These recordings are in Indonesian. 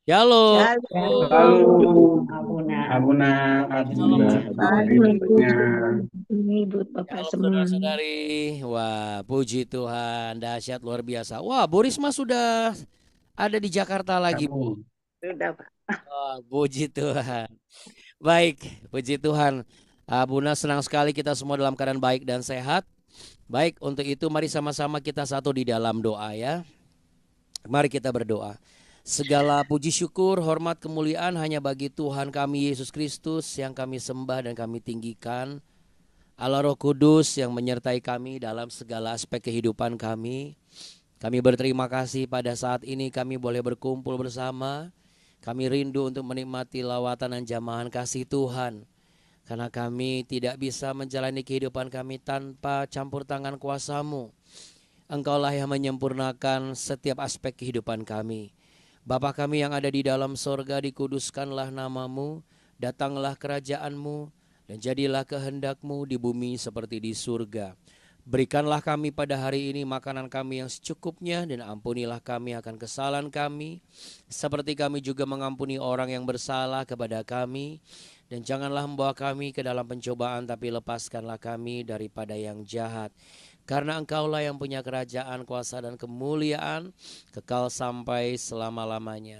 Ya, halo. Lalu Shalom, Abuna. Abuna Shalom Alhamdulillah semua. hari Shalom, berikutnya. ini buat Bapak Shalom semua. saudara-saudari. Wah, puji Tuhan, dahsyat luar biasa. Wah, Bu Risma sudah ada di Jakarta lagi, Bu. Kamu Sudah, Pak. Wah, puji Tuhan. Baik, puji Tuhan. Buna senang sekali kita semua dalam keadaan baik dan sehat. Baik, untuk itu mari sama-sama kita satu di dalam doa ya. Mari kita berdoa. Segala puji syukur, hormat, kemuliaan hanya bagi Tuhan kami Yesus Kristus yang kami sembah dan kami tinggikan. Allah Roh Kudus yang menyertai kami dalam segala aspek kehidupan kami. Kami berterima kasih pada saat ini kami boleh berkumpul bersama. Kami rindu untuk menikmati lawatan dan jamahan kasih Tuhan. Karena kami tidak bisa menjalani kehidupan kami tanpa campur tangan kuasa-Mu. Engkaulah yang menyempurnakan setiap aspek kehidupan kami. Bapa kami yang ada di dalam sorga, dikuduskanlah nama-Mu, datanglah kerajaan-Mu, dan jadilah kehendak-Mu di bumi seperti di surga. Berikanlah kami pada hari ini makanan kami yang secukupnya, dan ampunilah kami akan kesalahan kami, seperti kami juga mengampuni orang yang bersalah kepada kami. Dan janganlah membawa kami ke dalam pencobaan, tapi lepaskanlah kami daripada yang jahat. Karena Engkaulah yang punya kerajaan, kuasa dan kemuliaan kekal sampai selama-lamanya.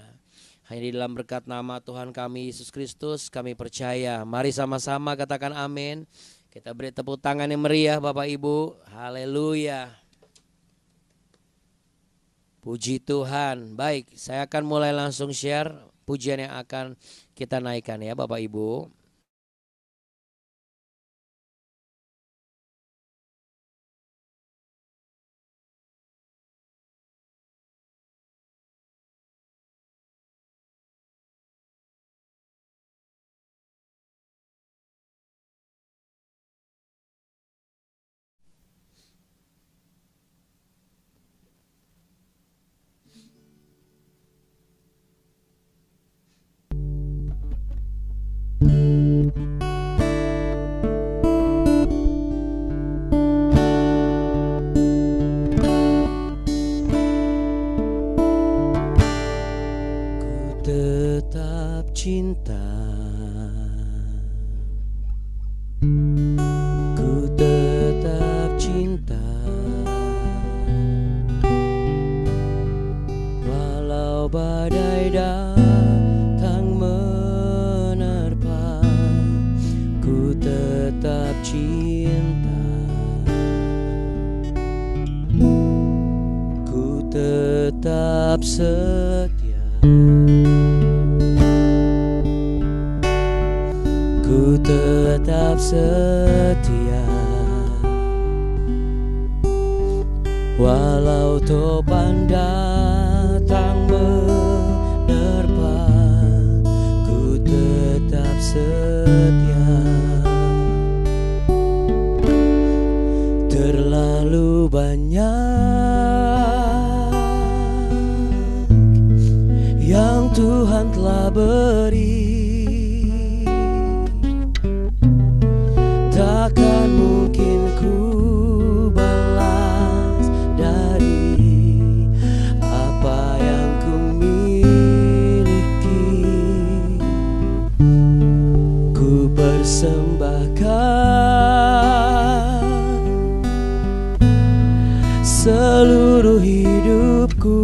Hanya di dalam berkat nama Tuhan kami Yesus Kristus kami percaya. Mari sama-sama katakan amin. Kita beri tepuk tangan yang meriah Bapak Ibu. Haleluya. Puji Tuhan. Baik, saya akan mulai langsung share pujian yang akan kita naikkan ya Bapak Ibu. Ku tetap cinta, ku tetap cinta, walau badai datang menerpa, ku tetap cinta, ku tetap setia. Ku tetap setia, walau topan datang menerpa, ku tetap setia. Terlalu banyak yang Tuhan telah beri, takkan mungkin ku balas dari apa yang ku miliki. Ku persembahkan seluruh hidupku,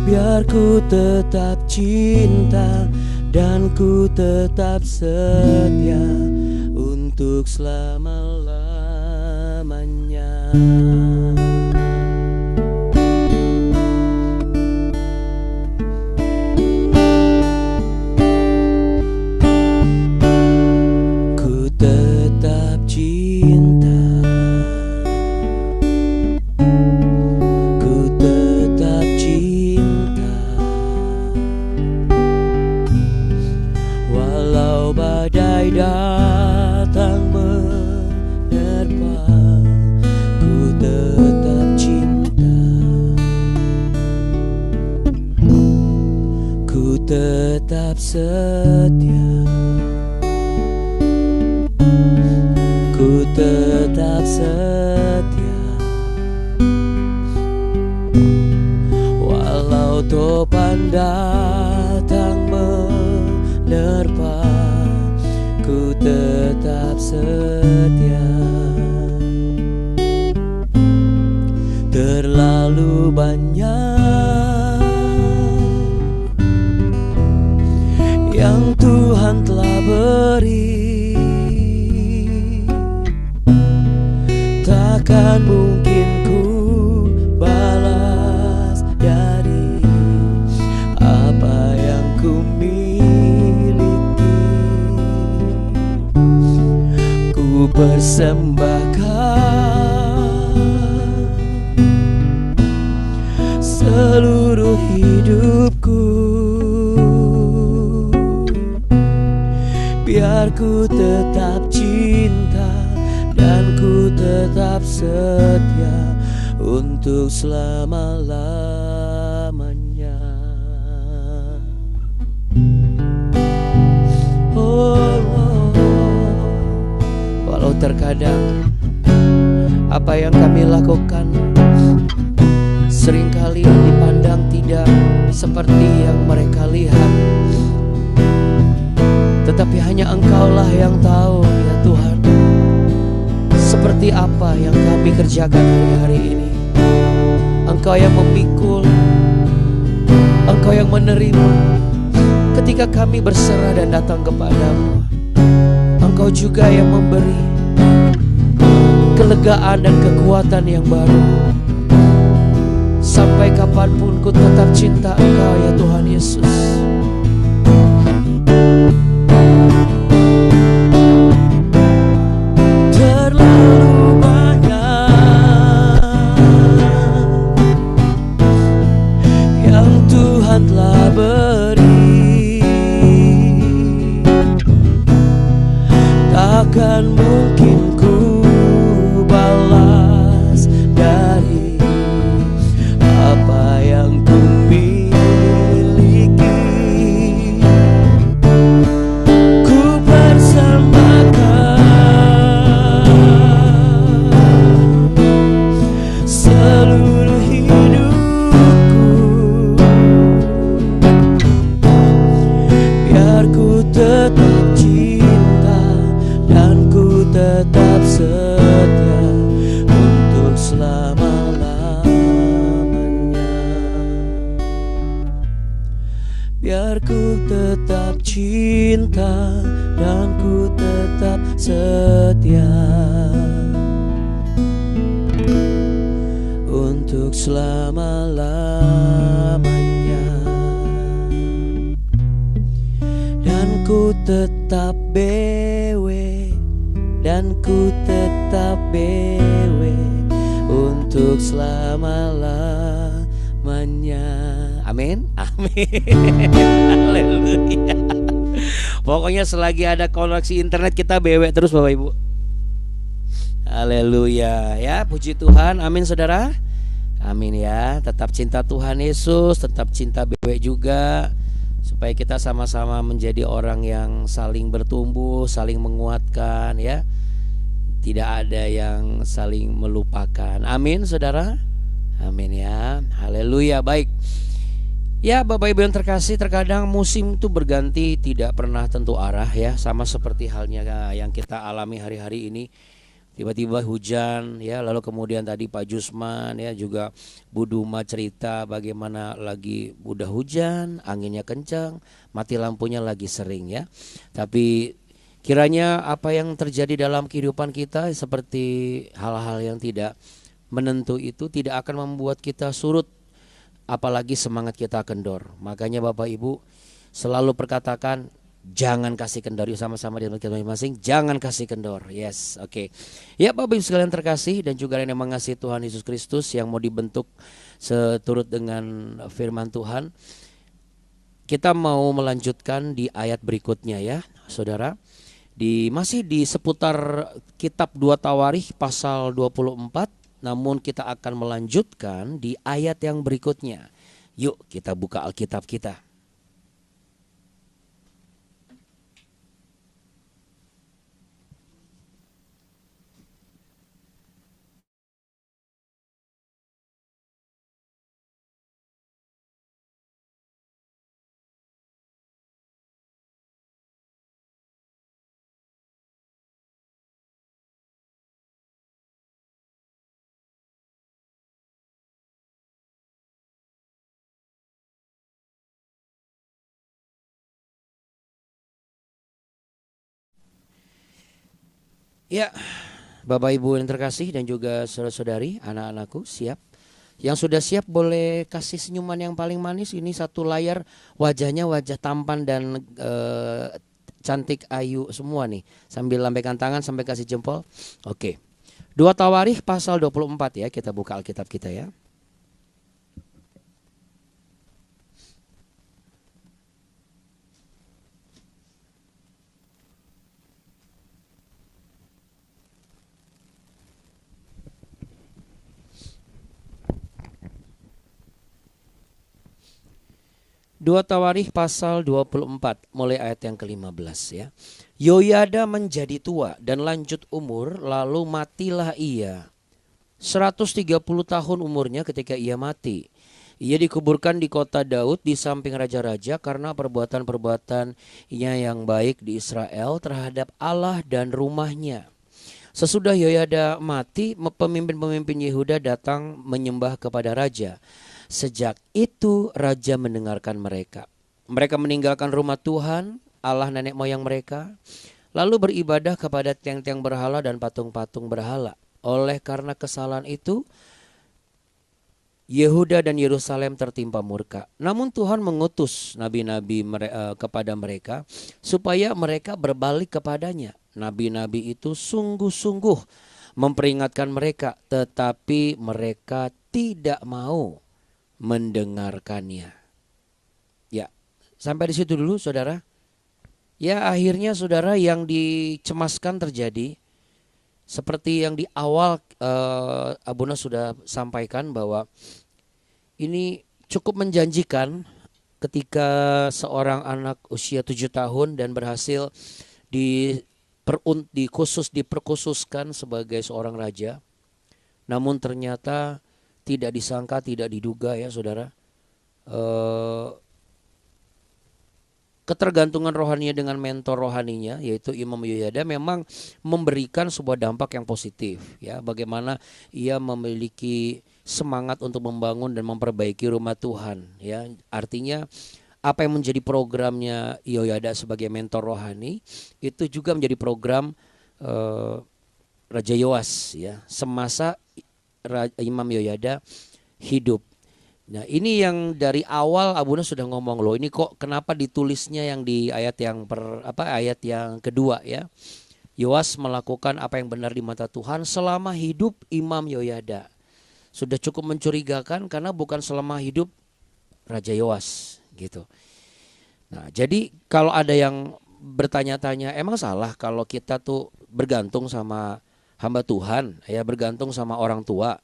biar ku tetap cinta dan ku tetap setia untuk selama-lamanya. Ku tetap cinta, ku tetap cinta, walau badai datang menerpa, ku tetap cinta, ku tetap setia, ku tetap setia, topan datang menerpa, ku tetap setia. Terlalu banyak yang Tuhan telah beri, takkan mungkin ku balas dari apa yang ku miliki. Ku persembahkan seluruh hidupku, biar ku tetap cinta dan ku tetap setia untuk selama-lamanya. Walau terkadang apa yang kami lakukan seringkali dipandang tidak seperti yang mereka lihat, tetapi hanya Engkaulah yang tahu ya Tuhan, seperti apa yang kami kerjakan hari-hari ini. Engkau yang memikul, Engkau yang menerima ketika kami berserah dan datang kepadamu. Engkau juga yang memberi kelegaan dan kekuatan yang baru. Sampai kapanpun ku tetap cinta Engkau ya Tuhan Yesus. Terlalu banyak yang Tuhan telah beri, takkan mungkin ku balas dari apa yang ku miliki. Ku persembahkan seluruh hidupku, biar ku tetap cinta dan ku tetap setia untuk selama-lamanya. Biar ku tetap cinta dan ku tetap setia untuk selama-lamanya. Dan ku tetap bewe, dan ku tetap bewe untuk selama-lamanya. Amin. Amin. Haleluya. Pokoknya selagi ada koneksi internet kita bewe terus Bapak Ibu. Haleluya. Ya, puji Tuhan. Amin saudara. Amin ya. Tetap cinta Tuhan Yesus, tetap cinta bewe juga, supaya kita sama-sama menjadi orang yang saling bertumbuh, saling menguatkan ya. Tidak ada yang saling melupakan. Amin saudara. Amin ya. Haleluya. Baik. Ya Bapak Ibu yang terkasih, terkadang musim itu berganti, tidak pernah tentu arah ya. Sama seperti halnya yang kita alami hari-hari ini. Tiba-tiba hujan ya, lalu kemudian tadi Pak Jusman ya, juga Bu Duma cerita bagaimana lagi udah hujan, anginnya kencang, mati lampunya lagi sering ya. Tapi kiranya apa yang terjadi dalam kehidupan kita seperti hal-hal yang tidak menentu itu tidak akan membuat kita surut, apalagi semangat kita kendor. Makanya Bapak Ibu selalu perkatakan, jangan kasih kendor. Yuk sama-sama di tempat masing-masing, jangan kasih kendor. Yes, oke. Ya Bapak Ibu sekalian terkasih dan juga yang mengasihi Tuhan Yesus Kristus, yang mau dibentuk seturut dengan firman Tuhan, kita mau melanjutkan di ayat berikutnya ya saudara. Masih di seputar kitab 2 Tawarikh pasal 24, namun kita akan melanjutkan di ayat yang berikutnya. Yuk kita buka Alkitab kita. Ya, Bapak Ibu yang terkasih dan juga saudara-saudari, anak-anakku siap? Yang sudah siap boleh kasih senyuman yang paling manis. Ini satu layar wajahnya wajah tampan dan cantik ayu semua nih. Sambil lambaikan tangan sampai kasih jempol. Oke. 2 Tawarikh pasal 24 ya. Kita buka Alkitab kita ya. 2 Tawarikh pasal 24 mulai ayat yang ke-15 ya. Yoyada menjadi tua dan lanjut umur, lalu matilah ia. 130 tahun umurnya ketika ia mati. Ia dikuburkan di kota Daud di samping raja-raja karena perbuatan-perbuatannya yang baik di Israel terhadap Allah dan rumahnya. Sesudah Yoyada mati, pemimpin-pemimpin Yehuda datang menyembah kepada raja. Sejak itu raja mendengarkan mereka. Mereka meninggalkan rumah Tuhan, Allah nenek moyang mereka, lalu beribadah kepada tiang-tiang berhala dan patung-patung berhala. Oleh karena kesalahan itu, Yehuda dan Yerusalem tertimpa murka. Namun Tuhan mengutus nabi-nabi kepada mereka supaya mereka berbalik kepadanya. Nabi-nabi itu sungguh-sungguh memperingatkan mereka, tetapi mereka tidak mau mendengarkannya. Ya, sampai di situ dulu saudara. Ya, akhirnya saudara yang dicemaskan terjadi. Seperti yang di awal Abuna sudah sampaikan bahwa ini cukup menjanjikan ketika seorang anak usia 7 tahun dan berhasil diperkhususkan sebagai seorang raja. Namun ternyata tidak disangka, tidak diduga ya saudara, ketergantungan rohaninya dengan mentor rohaninya yaitu Imam Yoyada memang memberikan sebuah dampak yang positif ya. Bagaimana ia memiliki semangat untuk membangun dan memperbaiki rumah Tuhan ya. Artinya apa yang menjadi programnya Yoyada sebagai mentor rohani itu juga menjadi program Raja Yoas ya semasa Imam Yoyada hidup. Nah, ini yang dari awal Abuna sudah ngomong loh. Ini kok kenapa ditulisnya yang di ayat yang ayat yang kedua ya. Yoas melakukan apa yang benar di mata Tuhan selama hidup Imam Yoyada. Sudah cukup mencurigakan karena bukan selama hidup Raja Yoas gitu. Nah, jadi kalau ada yang bertanya-tanya, emang salah kalau kita tuh bergantung sama hamba Tuhan, ya bergantung sama orang tua.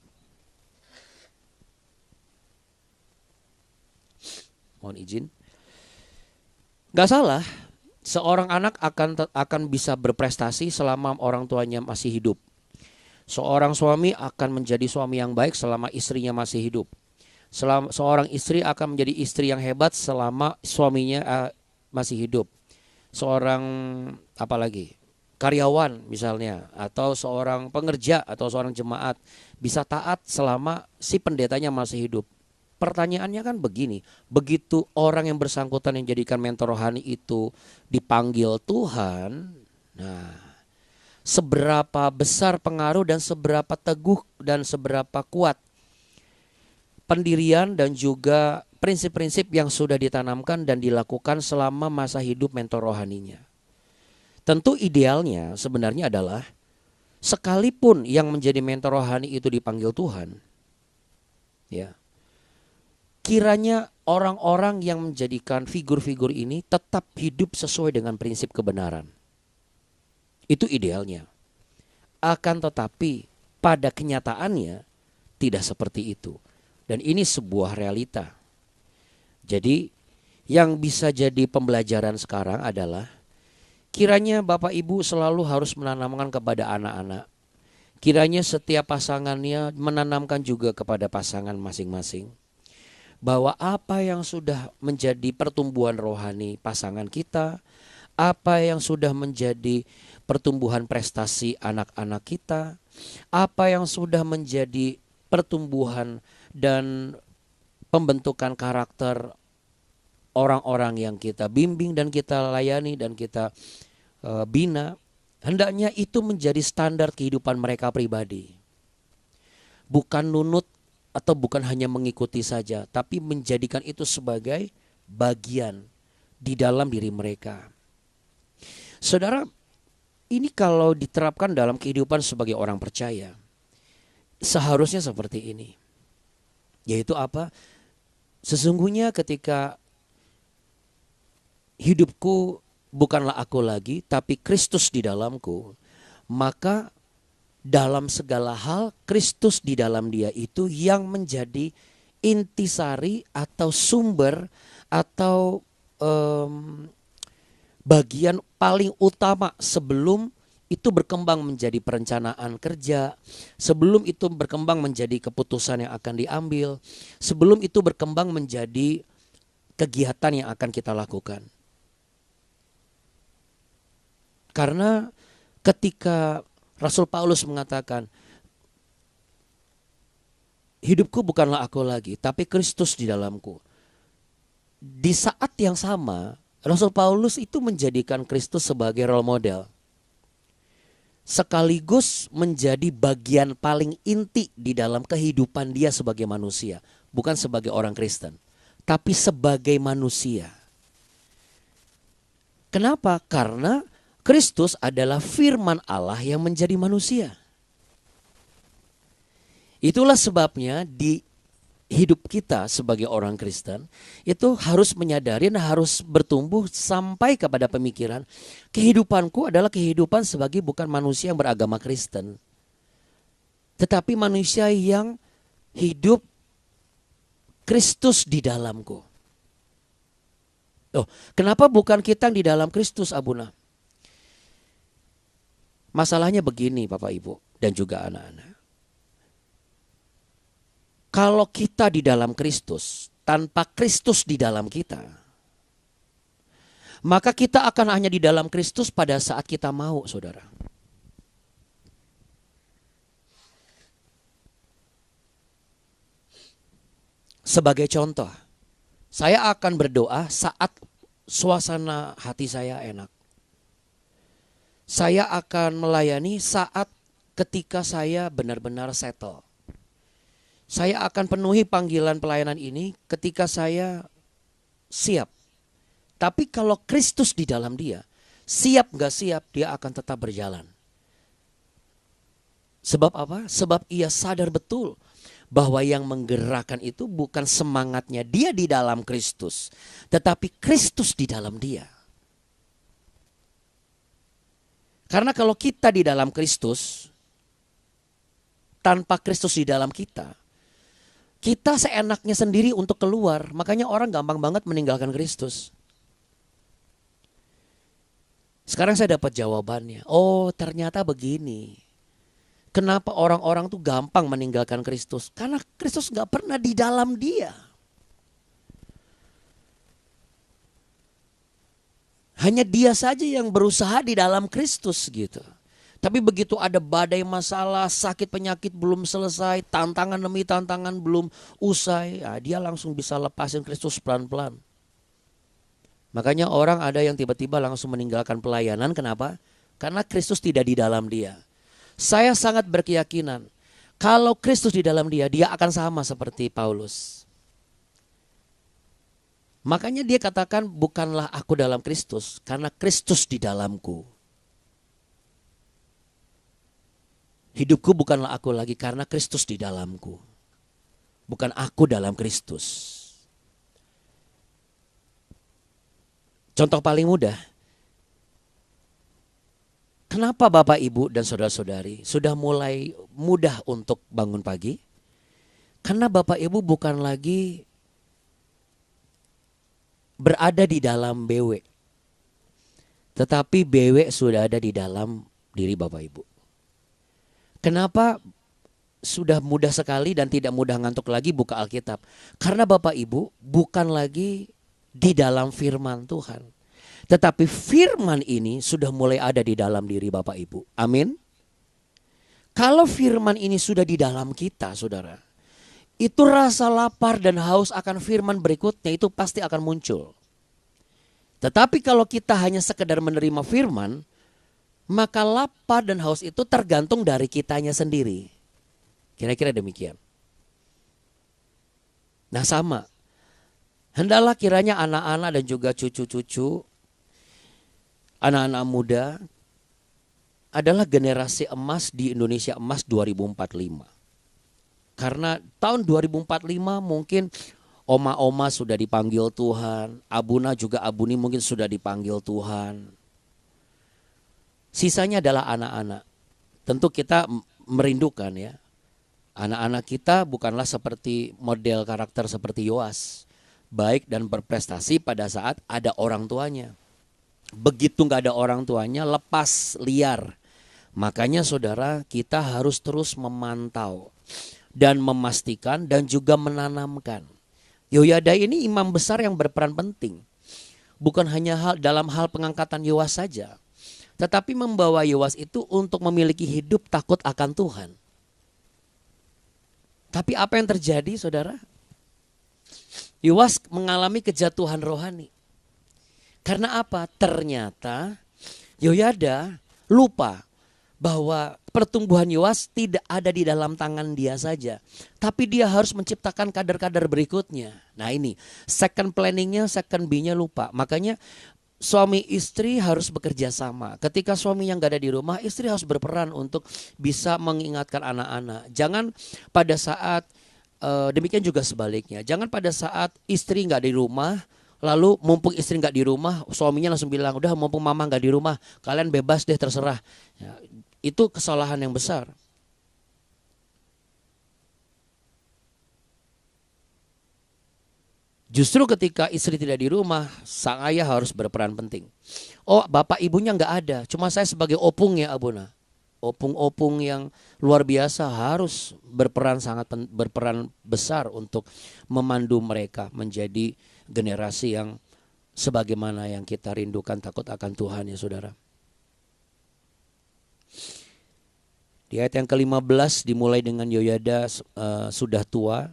Mohon izin. Gak salah, seorang anak akan bisa berprestasi selama orang tuanya masih hidup. Seorang suami akan menjadi suami yang baik selama istrinya masih hidup. Seorang istri akan menjadi istri yang hebat selama suaminya masih hidup. Seorang karyawan misalnya, atau seorang pengerja atau seorang jemaat bisa taat selama si pendetanya masih hidup. Pertanyaannya kan begini, begitu orang yang bersangkutan yang jadikan mentor rohani itu dipanggil Tuhan, nah seberapa besar pengaruh dan seberapa teguh dan seberapa kuat pendirian dan juga prinsip-prinsip yang sudah ditanamkan dan dilakukan selama masa hidup mentor rohaninya. Tentu idealnya sebenarnya adalah sekalipun yang menjadi mentor rohani itu dipanggil Tuhan, ya, kiranya orang-orang yang menjadikan figur-figur ini tetap hidup sesuai dengan prinsip kebenaran. Itu idealnya. Akan tetapi pada kenyataannya tidak seperti itu. Dan ini sebuah realita. Jadi yang bisa jadi pembelajaran sekarang adalah kiranya Bapak Ibu selalu harus menanamkan kepada anak-anak. Kiranya setiap pasangannya menanamkan juga kepada pasangan masing-masing. Bahwa apa yang sudah menjadi pertumbuhan rohani pasangan kita, apa yang sudah menjadi pertumbuhan prestasi anak-anak kita, apa yang sudah menjadi pertumbuhan dan pembentukan karakter orang-orang yang kita bimbing dan kita layani dan kita bina, Hendaknya itu menjadi standar kehidupan mereka pribadi. Bukan nunut atau bukan hanya mengikuti saja, tapi menjadikan itu sebagai bagian di dalam diri mereka. Saudara, ini kalau diterapkan dalam kehidupan sebagai orang percaya, seharusnya seperti ini. Yaitu apa? Sesungguhnya ketika hidupku bukanlah aku lagi, tapi Kristus di dalamku, maka dalam segala hal Kristus di dalam dia itu yang menjadi intisari atau sumber atau bagian paling utama sebelum itu berkembang menjadi perencanaan kerja, sebelum itu berkembang menjadi keputusan yang akan diambil, sebelum itu berkembang menjadi kegiatan yang akan kita lakukan. Karena ketika Rasul Paulus mengatakan, hidupku bukanlah aku lagi, tapi Kristus di dalamku. Di saat yang sama, Rasul Paulus itu menjadikan Kristus sebagai role model. Sekaligus menjadi bagian paling inti di dalam kehidupan dia sebagai manusia. Bukan sebagai orang Kristen, tapi sebagai manusia. Kenapa? Karena Kristus adalah firman Allah yang menjadi manusia. Itulah sebabnya di hidup kita sebagai orang Kristen itu harus menyadari dan harus bertumbuh sampai kepada pemikiran kehidupanku adalah kehidupan sebagai bukan manusia yang beragama Kristen, tetapi manusia yang hidup Kristus di dalamku. Oh, kenapa bukan kita yang di dalam Kristus, Abuna? Masalahnya begini Bapak Ibu dan juga anak-anak. Kalau kita di dalam Kristus, tanpa Kristus di dalam kita, maka kita akan hanya di dalam Kristus pada saat kita mau, saudara. Sebagai contoh, saya akan berdoa saat suasana hati saya enak. Saya akan melayani saat ketika saya benar-benar settle. Saya akan penuhi panggilan pelayanan ini ketika saya siap. Tapi kalau Kristus di dalam dia, siap gak siap dia akan tetap berjalan. Sebab apa? Sebab ia sadar betul bahwa yang menggerakkan itu bukan semangatnya dia di dalam Kristus, tetapi Kristus di dalam dia. Karena kalau kita di dalam Kristus, tanpa Kristus di dalam kita seenaknya sendiri untuk keluar. Makanya orang gampang banget meninggalkan Kristus. Sekarang saya dapat jawabannya. Oh, ternyata begini. Kenapa orang-orang tuh gampang meninggalkan Kristus? Karena Kristus gak pernah di dalam dia. Hanya dia saja yang berusaha di dalam Kristus gitu. Tapi begitu ada badai masalah, sakit penyakit belum selesai, tantangan demi tantangan belum usai, ya dia langsung bisa lepasin Kristus pelan-pelan. Makanya orang ada yang tiba-tiba langsung meninggalkan pelayanan. Kenapa? Karena Kristus tidak di dalam dia. Saya sangat berkeyakinan kalau Kristus di dalam dia, dia akan sama seperti Paulus. Makanya dia katakan bukanlah aku dalam Kristus, karena Kristus di dalamku. Hidupku bukanlah aku lagi karena Kristus di dalamku. Bukan aku dalam Kristus. Contoh paling mudah. Kenapa Bapak Ibu dan saudara-saudari sudah mulai mudah untuk bangun pagi? Karena Bapak Ibu bukan lagi berada di dalam BW. Tetapi BW sudah ada di dalam diri Bapak Ibu. Kenapa sudah mudah sekali dan tidak mudah ngantuk lagi buka Alkitab? Karena Bapak Ibu bukan lagi di dalam firman Tuhan. Tetapi firman ini sudah mulai ada di dalam diri Bapak Ibu. Amin. Kalau firman ini sudah di dalam kita, saudara, itu rasa lapar dan haus akan firman berikutnya itu pasti akan muncul. Tetapi kalau kita hanya sekedar menerima firman, maka lapar dan haus itu tergantung dari kitanya sendiri. Kira-kira demikian. Nah sama, hendaklah kiranya anak-anak dan juga cucu-cucu, anak-anak muda adalah generasi emas di Indonesia emas 2045. Karena tahun 2045 mungkin oma-oma sudah dipanggil Tuhan, abuna juga abuni mungkin sudah dipanggil Tuhan. Sisanya adalah anak-anak. Tentu kita merindukan ya. Anak-anak kita bukanlah seperti model karakter seperti Yoas. Baik dan berprestasi pada saat ada orang tuanya. Begitu nggak ada orang tuanya, lepas liar. Makanya saudara, kita harus terus memantau dan memastikan dan juga menanamkan. Yoyada ini imam besar yang berperan penting. Bukan hanya dalam hal pengangkatan Yoas saja, tetapi membawa Yoas itu untuk memiliki hidup takut akan Tuhan. Tapi apa yang terjadi saudara? Yoas mengalami kejatuhan rohani. Karena apa? Ternyata Yoyada lupa bahwa pertumbuhan Yoas tidak ada di dalam tangan dia saja, tapi dia harus menciptakan kader-kader berikutnya. Nah ini second planningnya, second B-nya lupa. Makanya suami istri harus bekerja sama. Ketika suami yang gak ada di rumah, istri harus berperan untuk bisa mengingatkan anak-anak. Jangan pada saat demikian juga sebaliknya. Jangan pada saat istri gak di rumah, lalu mumpung istri gak di rumah, suaminya langsung bilang, udah mumpung mama gak di rumah, kalian bebas deh terserah. Ya, itu kesalahan yang besar. Justru ketika istri tidak di rumah, sang ayah harus berperan penting. Oh, bapak ibunya nggak ada, cuma saya sebagai opung ya abuna. Opung-opung yang luar biasa harus berperan besar untuk memandu mereka menjadi generasi yang sebagaimana yang kita rindukan, takut akan Tuhan ya saudara. Di ayat yang ke-15 dimulai dengan Yoyada sudah tua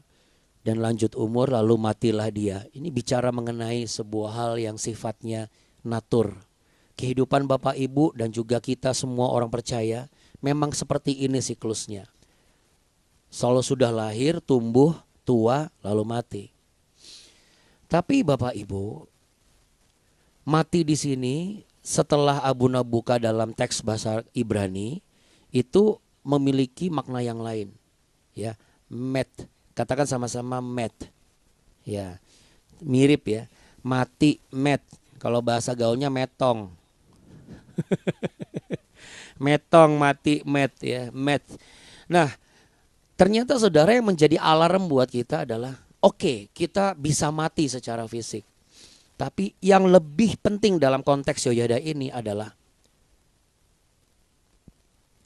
dan lanjut umur lalu matilah dia. Ini bicara mengenai sebuah hal yang sifatnya natur. Kehidupan Bapak Ibu dan juga kita semua orang percaya memang seperti ini siklusnya. Selalu sudah lahir, tumbuh, tua, lalu mati. Tapi Bapak Ibu, mati di sini setelah Abuna buka dalam teks bahasa Ibrani itu memiliki makna yang lain. Ya, met. Katakan sama-sama met. Ya, mirip ya. Mati met. Kalau bahasa gaulnya metong. Metong, mati, met ya, met. Nah, ternyata saudara yang menjadi alarm buat kita adalah oke, kita bisa mati secara fisik. Tapi yang lebih penting dalam konteks Yoyada ini adalah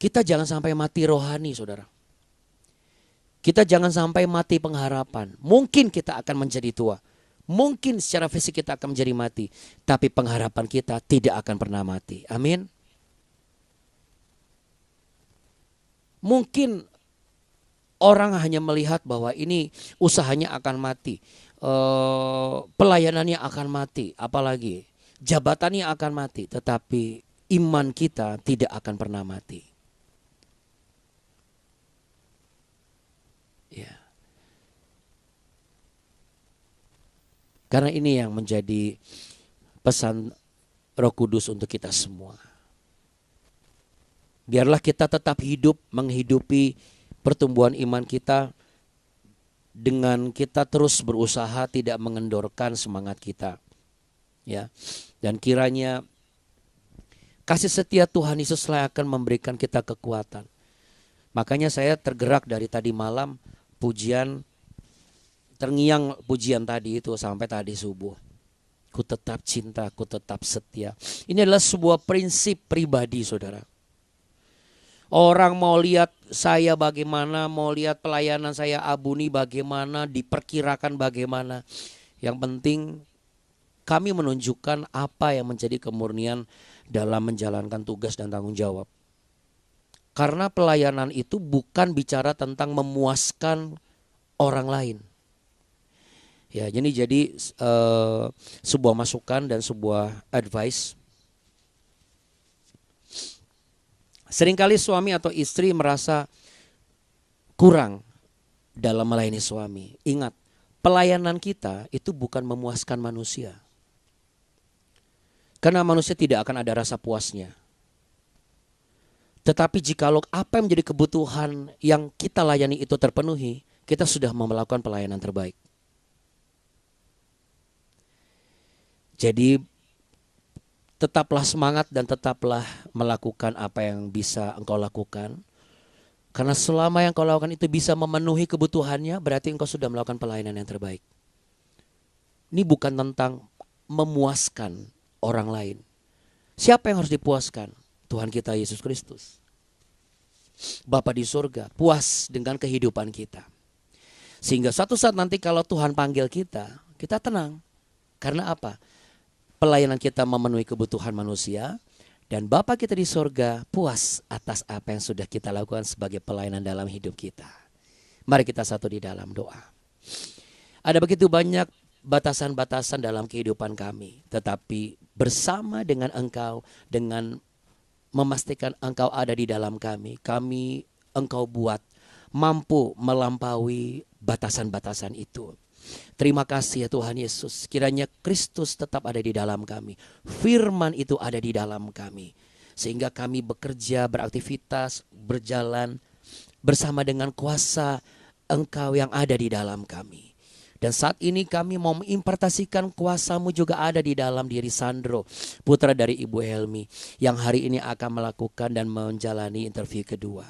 kita jangan sampai mati rohani saudara. Kita jangan sampai mati pengharapan. Mungkin kita akan menjadi tua. Mungkin secara fisik kita akan menjadi mati. Tapi pengharapan kita tidak akan pernah mati. Amin. Mungkin orang hanya melihat bahwa ini usahanya akan mati. Pelayanannya akan mati. Apalagi jabatannya akan mati. Tetapi iman kita tidak akan pernah mati. Ya. Karena ini yang menjadi pesan Roh Kudus untuk kita semua. Biarlah kita tetap hidup menghidupi pertumbuhan iman kita dengan kita terus berusaha tidak mengendorkan semangat kita. Ya. Dan kiranya kasih setia Tuhan Yesuslah akan memberikan kita kekuatan. Makanya saya tergerak dari tadi malam pujian, terngiang pujian tadi itu sampai tadi subuh. Ku tetap cinta, ku tetap setia. Ini adalah sebuah prinsip pribadi saudara. Orang mau lihat saya bagaimana, mau lihat pelayanan saya abuni bagaimana, diperkirakan bagaimana. Yang penting kami menunjukkan apa yang menjadi kemurnian dalam menjalankan tugas dan tanggung jawab. Karena pelayanan itu bukan bicara tentang memuaskan orang lain. Ya, jadi sebuah masukan dan sebuah advice. Seringkali suami atau istri merasa kurang dalam melayani suami. Ingat, pelayanan kita itu bukan memuaskan manusia. Karena manusia tidak akan ada rasa puasnya. Tetapi jikalau apa yang menjadi kebutuhan yang kita layani itu terpenuhi, kita sudah melakukan pelayanan terbaik. Jadi tetaplah semangat dan tetaplah melakukan apa yang bisa engkau lakukan. Karena selama yang kau lakukan itu bisa memenuhi kebutuhannya, berarti engkau sudah melakukan pelayanan yang terbaik. Ini bukan tentang memuaskan orang lain. Siapa yang harus dipuaskan? Tuhan kita Yesus Kristus. Bapa di surga puas dengan kehidupan kita. Sehingga suatu saat nanti kalau Tuhan panggil kita, kita tenang. Karena apa? Pelayanan kita memenuhi kebutuhan manusia. Dan Bapa kita di surga puas atas apa yang sudah kita lakukan sebagai pelayanan dalam hidup kita. Mari kita satu di dalam doa. Ada begitu banyak batasan-batasan dalam kehidupan kami. Tetapi bersama dengan Engkau, dengan memastikan Engkau ada di dalam kami, Engkau buat mampu melampaui batasan-batasan itu. Terima kasih ya Tuhan Yesus. Kiranya Kristus tetap ada di dalam kami. Firman itu ada di dalam kami. Sehingga kami bekerja, beraktivitas, berjalan bersama dengan kuasa Engkau yang ada di dalam kami. Dan saat ini kami mau mengimpartasikan kuasa-Mu juga ada di dalam diri Sandro, putra dari Ibu Helmi, yang hari ini akan melakukan dan menjalani interview kedua.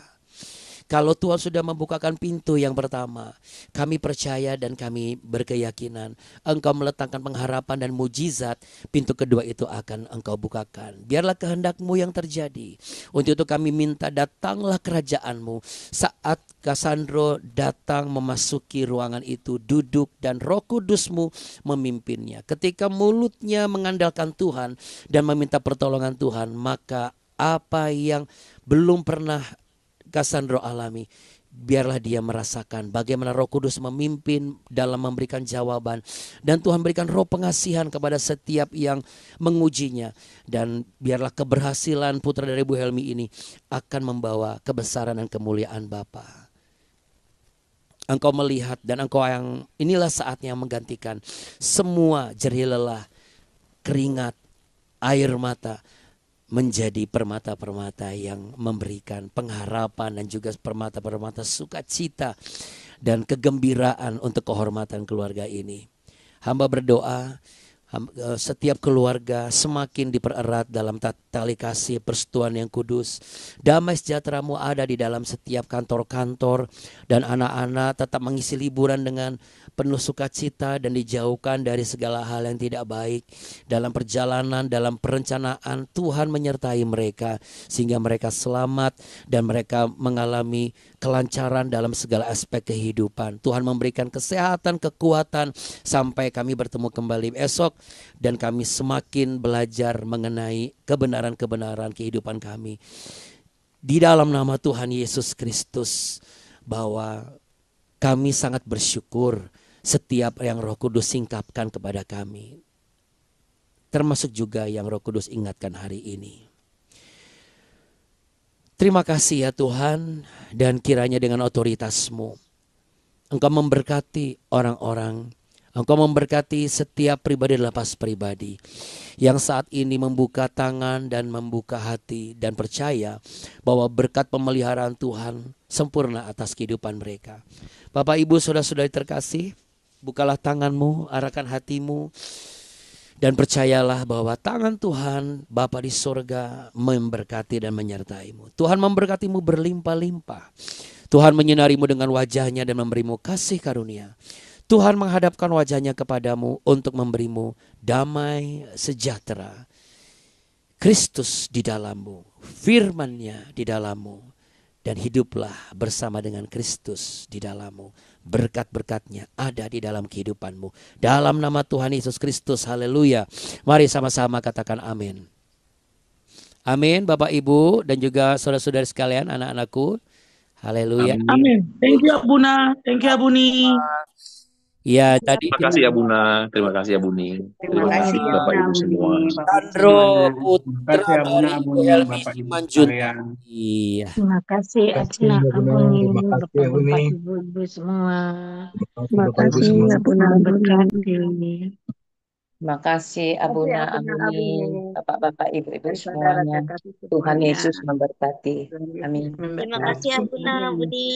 Kalau Tuhan sudah membukakan pintu yang pertama, kami percaya dan kami berkeyakinan Engkau meletakkan pengharapan dan mujizat, pintu kedua itu akan Engkau bukakan. Biarlah kehendak-Mu yang terjadi. Untuk itu kami minta datanglah kerajaan-Mu. Saat Cassandro datang memasuki ruangan itu, duduk dan Roh Kudus-Mu memimpinnya. Ketika mulutnya mengandalkan Tuhan dan meminta pertolongan Tuhan, maka apa yang belum pernah Cassandro alami, biarlah dia merasakan bagaimana Roh Kudus memimpin dalam memberikan jawaban. Dan Tuhan berikan roh pengasihan kepada setiap yang mengujinya. Dan biarlah keberhasilan putra dari Bu Helmi ini akan membawa kebesaran dan kemuliaan Bapa. Engkau melihat dan Engkau yang inilah saatnya menggantikan semua jerih lelah, keringat, air mata menjadi permata-permata yang memberikan pengharapan dan juga permata-permata sukacita dan kegembiraan untuk kehormatan keluarga ini. Hamba berdoa setiap keluarga semakin dipererat dalam tali kasih persetujuan yang kudus. Damai sejahtera-Mu ada di dalam setiap kantor-kantor, dan anak-anak tetap mengisi liburan dengan penuh sukacita dan dijauhkan dari segala hal yang tidak baik. Dalam perjalanan, dalam perencanaan, Tuhan menyertai mereka sehingga mereka selamat dan mereka mengalami kelancaran dalam segala aspek kehidupan. Tuhan memberikan kesehatan, kekuatan sampai kami bertemu kembali esok, dan kami semakin belajar mengenai kebenaran-kebenaran kehidupan kami. Di dalam nama Tuhan Yesus Kristus, bahwa kami sangat bersyukur setiap yang Roh Kudus singkapkan kepada kami, termasuk juga yang Roh Kudus ingatkan hari ini. Terima kasih ya Tuhan, dan kiranya dengan otoritas-Mu Engkau memberkati orang-orang, Engkau memberkati setiap pribadi lepas pribadi yang saat ini membuka tangan dan membuka hati dan percaya bahwa berkat pemeliharaan Tuhan sempurna atas kehidupan mereka. Bapak Ibu saudara-saudari terkasih, bukalah tanganmu, arahkan hatimu, dan percayalah bahwa tangan Tuhan Bapa di surga memberkati dan menyertai-Mu. Tuhan memberkati-Mu berlimpah-limpah. Tuhan menyinari-Mu dengan wajahnya dan memberi-Mu kasih karunia. Tuhan menghadapkan wajahnya kepadamu untuk memberi-Mu damai sejahtera. Kristus di dalammu, firman-Nya di dalammu, dan hiduplah bersama dengan Kristus di dalammu. Berkat-berkat-Nya ada di dalam kehidupanmu. Dalam nama Tuhan Yesus Kristus, haleluya. Mari sama-sama katakan amin. Amin Bapak Ibu dan juga saudara-saudari sekalian, anak-anakku. Haleluya. Amin. Thank you Abuna. Thank you Abuni. Ya, tadi Terima kasih ya Buna, terima kasih ya Buni, Terima terima kasih kasih ya Bapak Buna Ibu semua. Buni, Bapak Ibu Sandro semuanya. Terima Putra kasih Abuna dari Ibu Abuni, Helmi Bapak Ibu Simanjuntak. sekalian. Iya. Terima kasih Terima kasih Abuna Abuna, Abuni, terima kasih Abuni, Bapak-bapak, ibu-ibu semua. terima kasih Bapak Ibu semua. Abuna memberkati. Terima kasih Abuna Abuni, Bapak-bapak, Ibu-ibu Saudara semuanya. kekasih Tuhan semuanya. Yesus memberkati. Tuhan Yesus Amin. Terima memberkati. kasih Abuna Budi.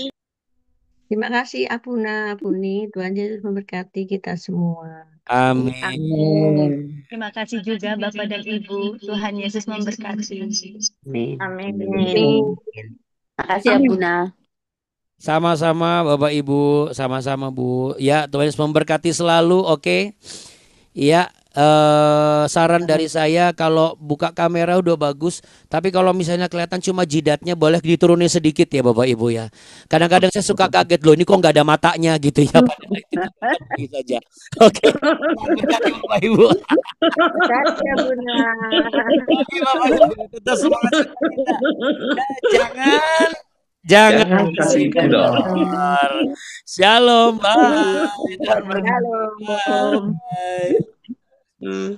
Terima kasih Abuna Abuni, Tuhan Yesus memberkati kita semua. Amin. Amin. Terima kasih juga Bapak dan Ibu. Tuhan Yesus memberkati. Amin. Amin. Terima kasih Abuna. Sama-sama Bapak Ibu, sama-sama Bu. Ya, Tuhan Yesus memberkati selalu, oke. Ya, saran dari saya kalau buka kamera udah bagus, tapi kalau misalnya kelihatan cuma jidatnya boleh diturunin sedikit ya Bapak Ibu ya. Kadang-kadang saya suka kaget loh, ini kok nggak ada matanya gitu ya. Padahal itu begini saja. Oke. Berkati Bapak Ibu. Kasih Abuna. Oke Bapak Ibu, tetap semangat kita. Jangan Jangan kasih kendor. Shalom, bye. Shalom. Bye. Hmm.